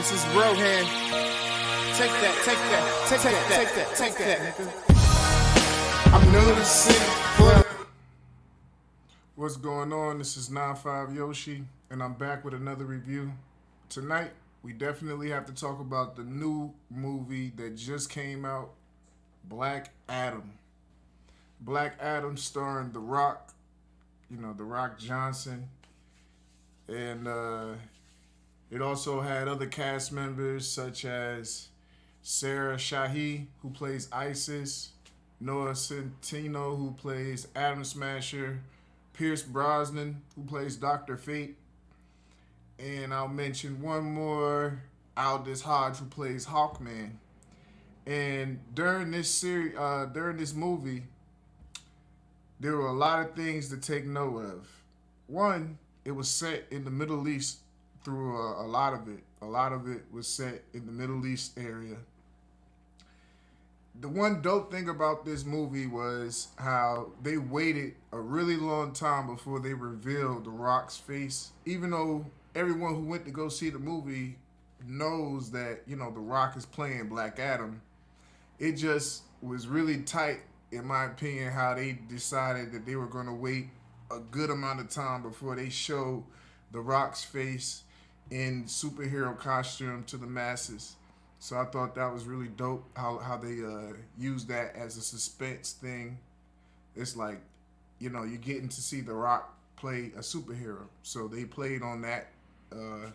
This is Rohan. Take that, take that, take that, take that, take that, nigga. I'm noticing. What's going on? This is 9-5 Yoshi, and I'm back with another review. Tonight, we definitely have to talk about the new movie that just came out, Black Adam. Black Adam starring The Rock, The Rock Johnson, and it also had other cast members such as Sarah Shahi, who plays Isis, Noah Centineo, who plays Atom Smasher, Pierce Brosnan, who plays Dr. Fate, and I'll mention one more, Aldous Hodge, who plays Hawkman. And during this movie, there were a lot of things to take note of. One, it was set in the Middle East through a lot of it. A lot of it was set in the Middle East area. The one dope thing about this movie was how they waited a really long time before they revealed The Rock's face. Even though everyone who went to go see the movie knows that, The Rock is playing Black Adam, it just was really tight, in my opinion, how they decided that they were going to wait a good amount of time before they show The Rock's face in superhero costume to the masses. So I thought that was really dope how they used that as a suspense thing. It's like, you're getting to see The Rock play a superhero. So they played on that. I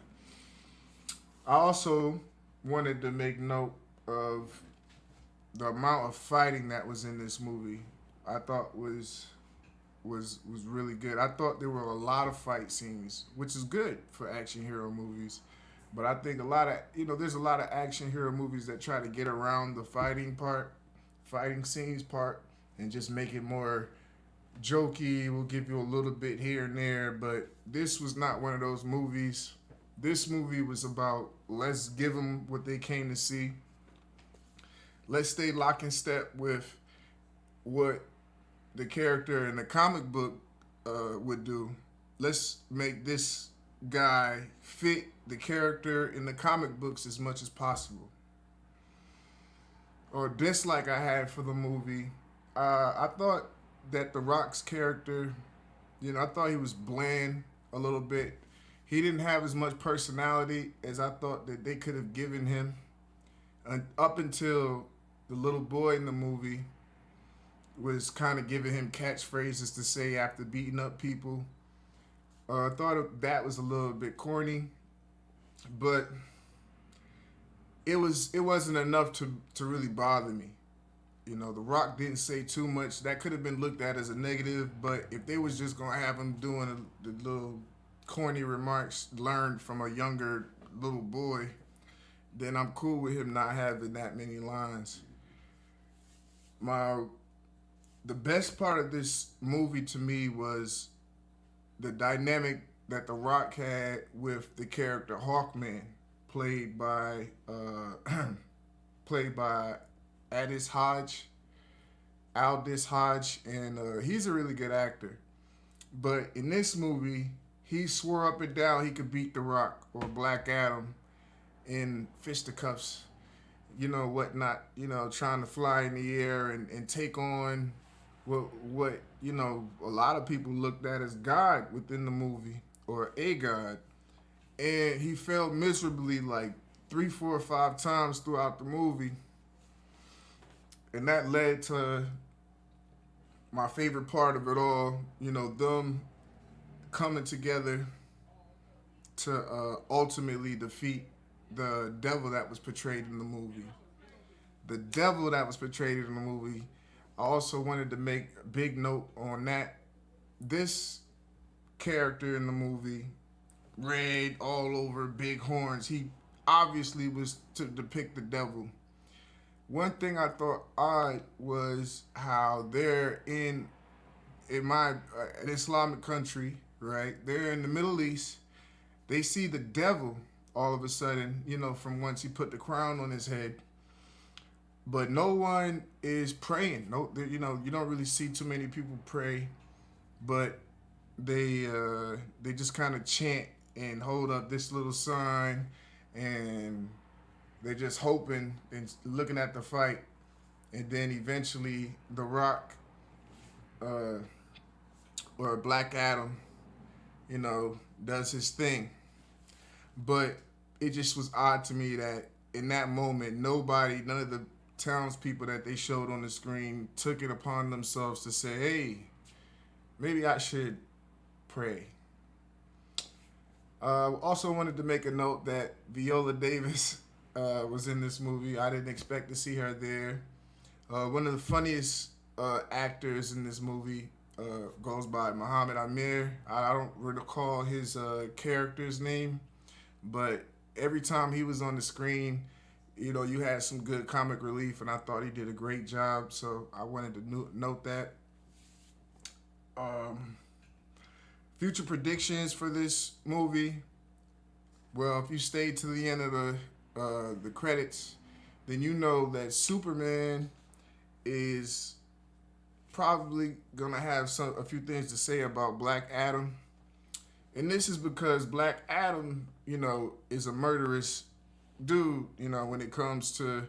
also wanted to make note of the amount of fighting that was in this movie. I thought was really good. I thought there were a lot of fight scenes, which is good for action hero movies. But I think there's a lot of action hero movies that try to get around the fighting scenes part, and just make it more jokey. We'll give you a little bit here and there, but this was not one of those movies. This movie was about, let's give them what they came to see. Let's stay lock and step with what the character in the comic book would do. Let's make this guy fit the character in the comic books as much as possible. Or dislike I had for the movie, I thought that The Rock's character, I thought he was bland a little bit. He didn't have as much personality as I thought that they could have given him. And up until the little boy in the movie was kind of giving him catchphrases to say after beating up people. I thought that was a little bit corny, but it wasn't enough to really bother me. The Rock didn't say too much. That could have been looked at as a negative, but if they was just gonna have him doing the little corny remarks learned from a younger little boy, then I'm cool with him not having that many lines. The best part of this movie to me was the dynamic that The Rock had with the character Hawkman, played by Aldous Hodge, and he's a really good actor. But in this movie, he swore up and down he could beat The Rock or Black Adam in fisticuffs, whatnot, trying to fly in the air and take on what a lot of people looked at as God within the movie, or a God. And he failed miserably like 3, 4, or 5 times throughout the movie. And that led to my favorite part of it all, them coming together to ultimately defeat the devil that was portrayed in the movie. The devil that was portrayed in the movie, I also wanted to make a big note on that. This character in the movie, red all over, big horns, he obviously was to depict the devil. One thing I thought odd was how they're in an Islamic country, right? They're in the Middle East. They see the devil all of a sudden, from once he put the crown on his head. But no one is praying. No, you don't really see too many people pray, but they just kind of chant and hold up this little sign and they're just hoping and looking at the fight, and then eventually The Rock or Black Adam, does his thing. But it just was odd to me that in that moment, none of the townspeople that they showed on the screen took it upon themselves to say, hey, maybe I should pray. Also wanted to make a note that Viola Davis was in this movie. I didn't expect to see her there. One of the funniest actors in this movie goes by Muhammad Amir. I don't recall his character's name, but every time he was on the screen, you had some good comic relief, and I thought he did a great job, so I wanted to note that. Future predictions for this movie. Well, if you stay to the end of the credits, then you know that Superman is probably gonna have a few things to say about Black Adam, and this is because Black Adam, is a murderous dude. When it comes to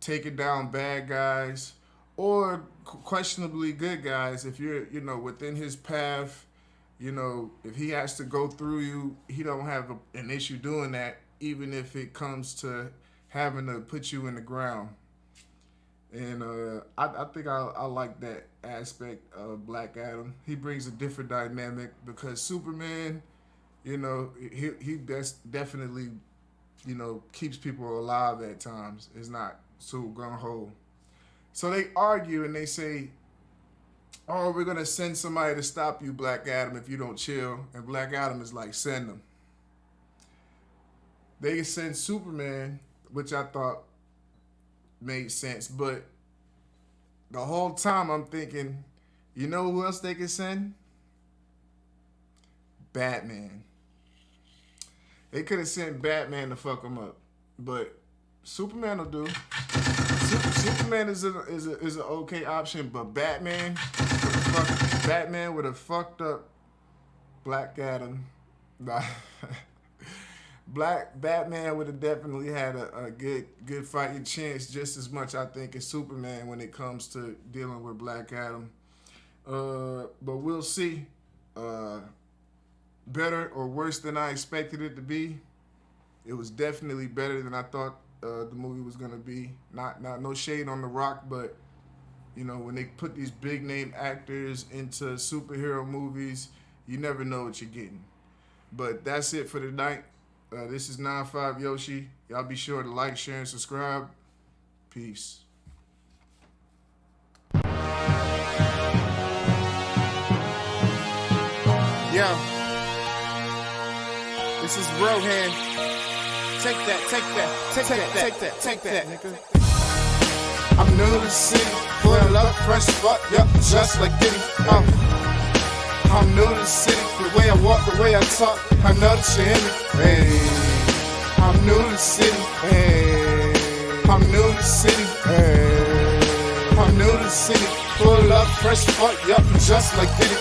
taking down bad guys or questionably good guys, if you're within his path. If he has to go through you, he don't have an issue doing that, even if it comes to having to put you in the ground. And I think I like that aspect of Black Adam. He brings a different dynamic because Superman, he definitely, keeps people alive at times. It's not so gung-ho. So they argue and they say, oh, we're going to send somebody to stop you, Black Adam, if you don't chill. And Black Adam is like, send them. They send Superman, which I thought made sense. But the whole time I'm thinking, you know who else they could send? Batman. They could have sent Batman to fuck them up. But Superman will do. Superman is an okay option, but Batman would have fucked up Black Adam. Batman would have definitely had a good fighting chance, just as much I think as Superman when it comes to dealing with Black Adam. But we'll see. Better or worse than I expected it to be. It was definitely better than I thought the movie was gonna be. Not no shade on The Rock, but when they put these big name actors into superhero movies, you never know what you're getting. But that's it for tonight. This is 9-5 Yoshi. Y'all be sure to like, share, and subscribe. Peace. Yo, this is Rohan. Take that, nigga. I'm new to the city, pulling up fresh fuck, yup, just like Diddy. I'm new to the city, the way I walk, the way I talk, I know that you're in it. Hey, I'm new to the city. Hey, I'm new to the city. Hey, I'm new to the city, pull up fresh fuck, yup, just like Diddy.